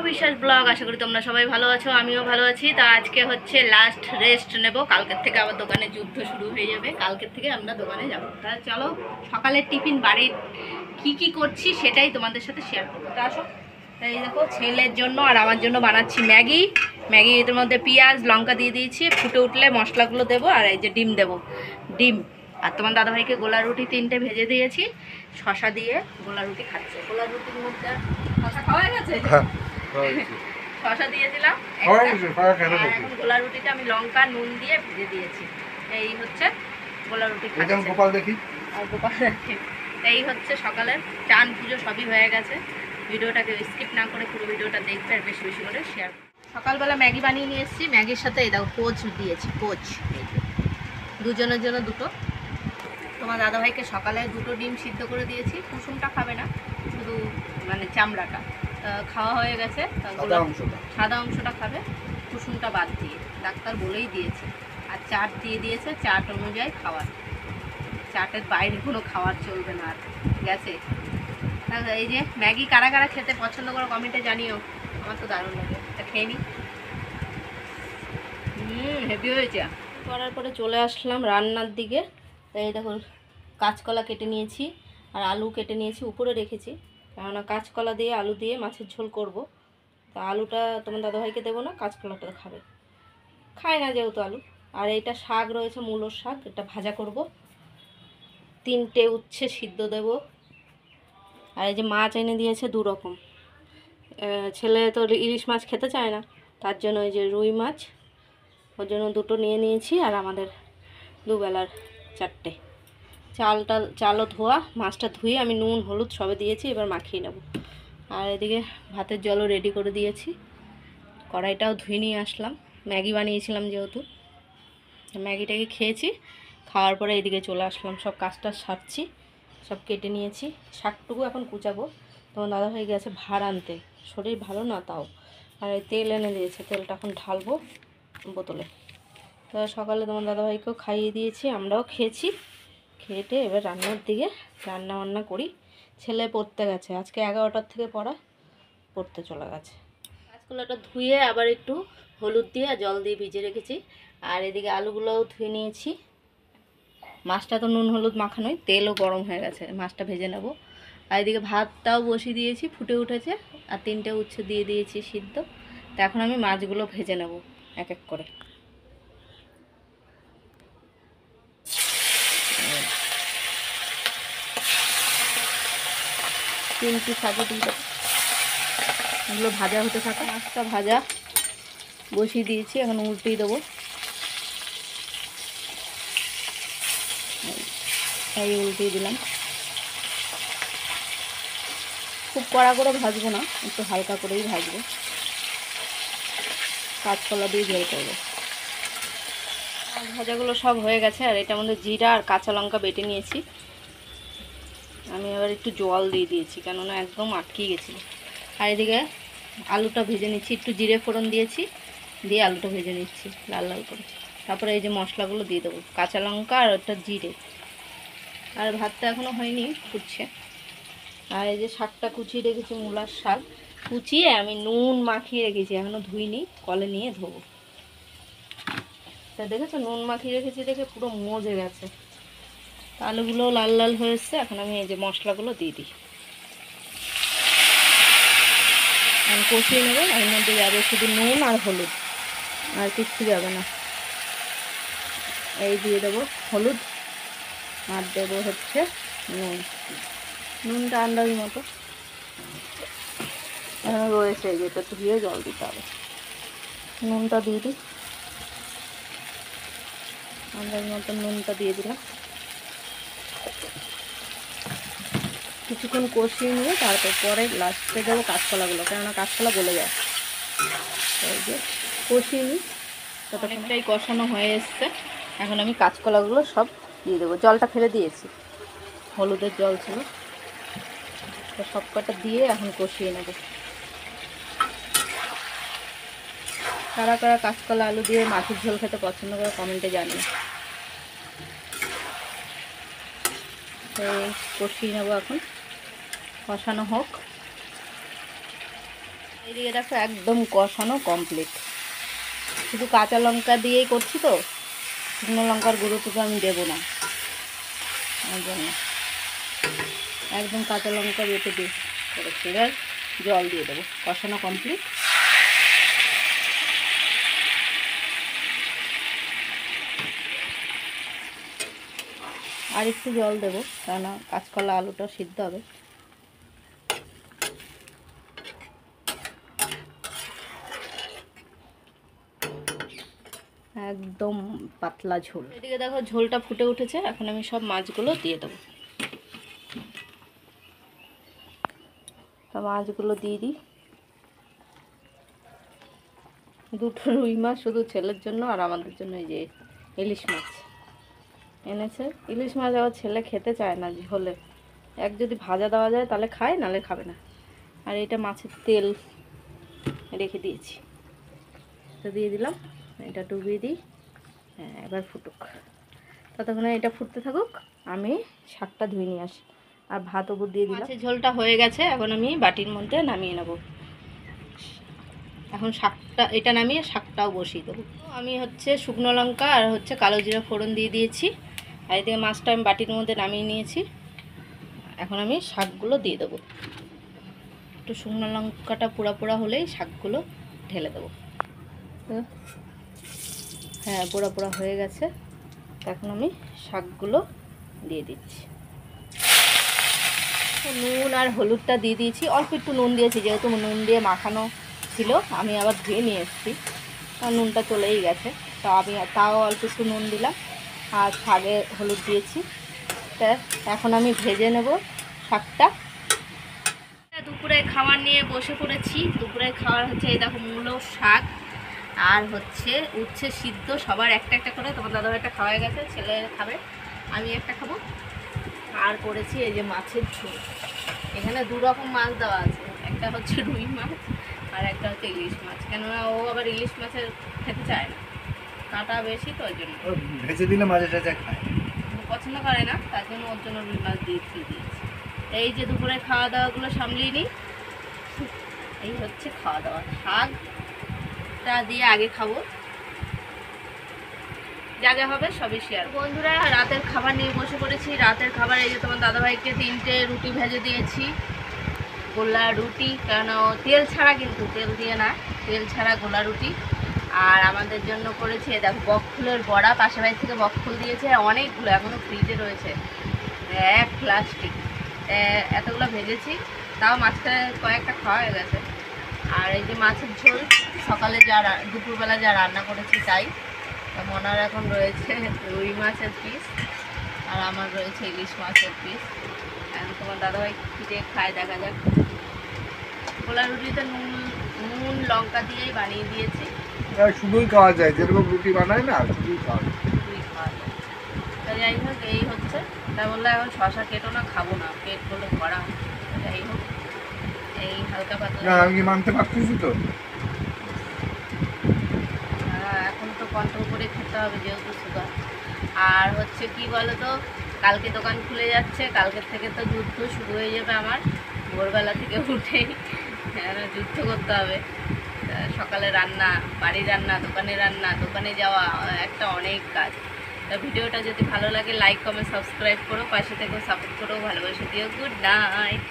বিশ্বাস ব্লগ। আশা করি তোমরা সবাই ভালো আছো, আমিও ভালো আছি। তা আজকে হচ্ছে লাস্ট রেস্ট নেব, কালকের থেকে আবার দোকানে যুদ্ধ শুরু হয়ে যাবে। কালকের থেকে আমরা দোকানে যাব। তা চলো সকালের টিফিন বাড়ির কি করছি সেটাই তোমাদের সাথে শেয়ার করবো। তা আসো। তাই দেখো, ছেলের জন্য আর আমার জন্য বানাচ্ছি ম্যাগি এর মধ্যে পেঁয়াজ লঙ্কা দিয়ে দিয়েছি, ফুটে উঠলে মশলাগুলো দেবো, আর এই যে ডিম দেবো, ডিম। আর তোমার দাদাভাইকে গোলা রুটি 3টে ভেজে দিয়েছি, শশা দিয়ে গোলা রুটি খাচ্ছে। গোলা রুটির মধ্যে শশা খাওয়া গেছে, শশা দিয়ে দিলাম। এখন গোলা রুটিটা আমি লঙ্কা নুন দিয়ে ভেজে দিয়েছি। এই হচ্ছে গোলা রুটি গোপাল দেখি, আর গোপাল দেখি। এই হচ্ছে সকালের চান পুজো সবই হয়ে গেছে। ভিডিওটাকে স্কিপ না করে পুরো ভিডিওটা দেখবে আর বেশি বেশি করে শেয়ার। সকালবেলা ম্যাগি বানিয়ে নিয়ে এসেছি, ম্যাগির সাথে এই দেখো কোচ দিয়েছি, কোচ দুজনের জন্য দুটো। তোমার দাদাভাইকে সকালে 2টো ডিম সিদ্ধ করে দিয়েছি, কুসুমটা খাবে না, শুধু মানে চামড়াটা খাওয়া হয়ে গেছে, সাদা অংশটা খাবে, কুসুমটা বাদ দিয়ে ডাক্তার বলেই দিয়েছে। আর চাট দিয়ে দিয়েছে, চাট অনুযায়ী খাওয়ার, চাটের বাইরে কোনো খাওয়ার চলবে না আর গেছে। এই যে ম্যাগি কারা কারা খেতে পছন্দ করো কমেন্টে জানিও, আমার তো দারুণ লাগে। তা খেয়ে নি, হেভি হয়েছে। করার পরে চলে আসলাম রান্নার দিকে। তাই দেখো কাঁচকলা কেটে নিয়েছি আর আলু কেটে নিয়েছি, উপরে রেখেছি, কেননা কাঁচকলা দিয়ে আলু দিয়ে মাছের ঝোল করব। তা আলুটা তোমার দাদাভাইকে দেবো না, কাঁচকলাটা খাবে, খায় না যেহেতু আলু। আর এইটা শাক রয়েছে, মূলোর শাক, এটা ভাজা করব। 3টে উচ্ছে সিদ্ধ দেব। আর এই যে মাছ এনে দিয়েছে 2 রকম, ছেলে তো ইলিশ মাছ খেতে চায় না, তার জন্য এই যে রুই মাছ, ওর জন্য 2টো নিয়ে নিয়েছি। আর আমাদের দুবেলার 4টে। চালও ধোয়া, মাছটা ধুয়ে আমি নুন হলুদ সবে দিয়েছি, এবার মাখিয়ে নেব। আর এদিকে ভাতের জলও রেডি করে দিয়েছি, কড়াইটাও ধুয়ে নিয়ে আসলাম, ম্যাগি বানিয়েছিলাম যেহেতু। ম্যাগিটাকে খেয়েছি, খাওয়ার পরে এদিকে চলে আসলাম, সব কাজটা সারছি, সব কেটে নিয়েছি। শাকটুকু এখন কুচাবো। তোমার দাদা হয়ে গেছে ভাড় আনতে, শরীর ভালো না তাও। আর এই তেল এনে দিয়েছে, তেলটা এখন ঢালবো বোতলে। তো সকালে তোমার দাদাভাইকেও খাইয়ে দিয়েছি, আমরাও খেয়েছি। খেয়েটে এবার রান্নার দিকে রান্না বান্না করি। ছেলে পড়তে গেছে, আজকে 11টার থেকে পড়তে চলে গেছে। কাঁচকলাটা ধুয়ে আবার একটু হলুদ দিয়ে আর জল দিয়ে ভিজে রেখেছি। আর এদিকে আলুগুলোও ধুয়ে নিয়েছি। মাছটা তো নুন হলুদ মাখানোই, তেলও গরম হয়ে গেছে, মাছটা ভেজে নেব। আর এদিকে ভাতটাও বসিয়ে দিয়েছি, ফুটে উঠেছে। আর 3টে উচ্ছে দিয়ে দিয়েছি সিদ্ধ। তো এখন আমি মাছগুলো ভেজে নেব এক এক করে। তিনটি শাকে দিয়ে দেবো, এগুলো ভাজা হতে থাকে। মাছটা ভাজা বসিয়ে দিয়েছি, এখন উল্টেই দেবো। এই উল্টিয়ে দিলাম। খুব কড়া করে ভাজবো না, একটু হালকা করেই ভাজবো, কাঁচকলা দিয়ে ঝোল করবো। ভাজাগুলো সব হয়ে গেছে। আর এটার মধ্যে জিরা আর কাঁচা লঙ্কা বেটে নিয়েছি। আমি আবার একটু জল দিয়ে দিয়েছি, কেননা একদম আটকে গেছিলো। আর এদিকে আলুটা ভেজে নিচ্ছি, একটু জিরে ফোড়ন দিয়েছি, দিয়ে আলুটা ভেজে নিচ্ছি লাল লাল করে। তারপরে এই যে মশলাগুলো দিয়ে দেবো, কাঁচা লঙ্কা আর ওটা জিরে। আর ভাতটা এখনও হয়নি, ফুটছে। আর এই যে শাকটা কুচিয়ে রেখেছি, মূলার শাক কুচিয়ে আমি নুন মাখিয়ে রেখেছি, এখনও ধুইনি, কলে নিয়ে ধোবো। তা দেখেছো নুন মাখিয়ে রেখেছি দেখে পুরো মজে গেছে। আলুগুলো লাল লাল হয়ে এসছে, এখন আমি এই যে মশলাগুলো দিয়ে দিই, আমি কষিয়ে নেবো। এর মধ্যে যাবে শুধু নুন আর হলুদ, আর কিচ্ছু যাবে না। এই দিয়ে দেবো হলুদ, আর দেবো হচ্ছে নুনটা আন্দাজ মতো রয়েছে, যেটা ধুয়ে জল দিতে হবে। নুনটা দিয়ে দিই, আন্দাজ মতো নুনটা দিয়ে দিলাম। কিছুক্ষণ কষিয়ে নিয়ে তারপর পরে লাস্টে দেবো কাঁচকলাগুলো, কেননা কাঁচকলা গলে যায়। এই যে কষিয়ে নিই, ততক্ষণটাই কষানো হয়ে এসছে। এখন আমি কাঁচকলাগুলো সব দিয়ে দেবো, জলটা ফেলে দিয়েছি, হলুদের জল ছিল, তো সব কটা দিয়ে এখন কষিয়ে নেব। কারা কারা কাঁচকলা আলু দিয়ে মাছের ঝোল খেতে পছন্দ করে কমেন্টে জানিয়ে। তো কষিয়ে নেবো, এখন কষানো হোক। এইদিকে দেখো একদম কষানো কমপ্লিট। শুধু কাঁচা লঙ্কা দিয়েই করছি তো, শুকনো লঙ্কার গুঁড়োটুকু আমি দেবো না, ওই জন্য একদম কাঁচা লঙ্কা বেটে দিয়ে করেছি। এবার জল দিয়ে দেবো, কষানো কমপ্লিট। আর একটু জল দেবো, কেননা কাঁচকলা আলুটা সিদ্ধ হবে। একদম পাতলা ঝোল। এদিকে দেখো ঝোলটা ফুটে উঠেছে, এখন আমি সব মাছগুলো দিয়ে দেবো। মাছগুলো দিয়ে দিই। দুটো রুই মাছ শুধু ছেলের জন্য, আর আমাদের জন্য এই যে ইলিশ মাছ এনেছে। ইলিশ মাছ আবার ছেলে খেতে চায় না ঝোলে, এক যদি ভাজা দেওয়া যায় তাহলে খায়, নাহলে খাবে না। আর এটা মাছের তেল রেখে দিয়েছি, তো দিয়ে দিলাম। এটা ডুবিয়ে দিই। হ্যাঁ, এবার ফুটুক, ততক্ষণে এটা ফুটতে থাকুক, আমি শাকটা ধুয়ে নিয়ে আসি। আর ভাত ওপর দিয়ে দিলাম। মাছের ঝোলটা হয়ে গেছে, এখন আমি বাটির মধ্যে নামিয়ে নেব। এখন শাকটা, এটা নামিয়ে শাকটাও বসিয়ে দেবো। আমি হচ্ছে শুকনো লঙ্কা আর হচ্ছে কালো জিরা ফোড়ন দিয়ে দিয়েছি, আর এদিকে মাছটা আমি বাটির মধ্যে নামিয়ে নিয়েছি। এখন আমি শাকগুলো দিয়ে দেবো। একটু শুকনো লঙ্কাটা পোড়া পোড়া হলেই শাকগুলো ঢেলে দেবো। হ্যাঁ, পোড়া পোড়া হয়ে গেছে, এখন আমি শাকগুলো দিয়ে দিচ্ছি। নুন আর হলুদটা দিয়ে দিয়েছি, অল্প একটু নুন দিয়েছি, যেহেতু নুন দিয়ে মাখানো ছিল। আমি আবার ধুয়ে নিয়ে এসেছি, নুনটা চলেই গেছে, তো আমি তাও অল্প একটু নুন দিলাম। আর শাকে হলুদ দিয়েছি। তা এখন আমি ভেজে নেব শাকটা। দুপুরে খাবার নিয়ে বসে পড়েছি। দুপুরে খাবার হচ্ছে এই দেখো মূলো শাক আর হচ্ছে উচ্ছে সিদ্ধ, সবার একটা একটা করে। তোমার দাদা একটা খাওয়া গেছে, ছেলে খাবে, আমি একটা খাবো। আর করেছি এই যে মাছের ঝোল। এখানে দু রকম মাছ দেওয়া আছে, একটা হচ্ছে রুই মাছ আর একটা হচ্ছে ইলিশ মাছ। কেননা ও আবার ইলিশ মাছের খেতে চায় না, কাঁটা বেশি, তো ওই জন্য ভেজে দিলে মাঝে সাঝে খায়, পছন্দ করে না, তার জন্য ওর জন্য রুই মাছ দিয়েছি। এই যে দুপুরে খাওয়া দাওয়াগুলো সামলিয়ে নিই। এই হচ্ছে খাওয়া দাওয়া। শাকটা দিয়ে আগে খাবো, যা যা হবে সবই শেয়ার। বন্ধুরা, রাতের খাবার নিয়ে বসে পড়েছি। রাতের খাবার এই যে তোমার দাদাভাইকে 3টে রুটি ভেজে দিয়েছি, গোলা রুটি, কারণ তেল ছাড়া, কিন্তু তেল দিয়ে না, তেল ছাড়া গোলা রুটি। আর আমাদের জন্য করেছি দেখো বকফুলের বড়া, পাশের বাড়ি থেকে বকফুল দিয়েছে অনেকগুলো, এখনও ফ্রিজে রয়েছে, এক প্লাস্টিক। এতগুলো ভেজেছি, তাও মাছটা কয়েকটা খাওয়া হয়ে গেছে। আর এই যে মাছের ঝোল, সকালে দুপুরবেলা যা রান্না করেছি তাই। মনার এখন রয়েছে রুই মাছের পিস, আর আমার রয়েছে ইলিশ মাছের পিস। এখন তোমার দাদাভাই কী দিয়ে খায় দেখা যাক। গোলা রুটিতে নুন লঙ্কা দিয়েই বানিয়ে দিয়েছি। শুধুই খাওয়া যায়, যেরকম রুটি বানায় না, শুধুই খাওয়া যায়। তা যাই হোক, এই হচ্ছে। তা বললে এখন শশা কেটো না, খাবো না, পেট বলে ভরা। যাই হোক, এই হালকা পাতলা। আমি কি মানতে পারতেছি তো, এখন তো কন্ট্রোল করে খেতে হবে যেহেতু সুগার। আর হচ্ছে কি বলো তো, কালকে দোকান খুলে যাচ্ছে, কালকের থেকে তো যুদ্ধ শুরু হয়ে যাবে আমার। ভোরবেলা থেকে উঠেই যুদ্ধ করতে হবে। সকালে রান্না, বাড়ি রান্না, দোকানে রান্না, দোকানে যাওয়া, একটা অনেক কাজ। তা ভিডিওটা যদি ভালো লাগে লাইক কমেন্ট সাবস্ক্রাইব করো, পাশে থেকেও সাপোর্ট করো, ভালোবাসা দিও। Good night.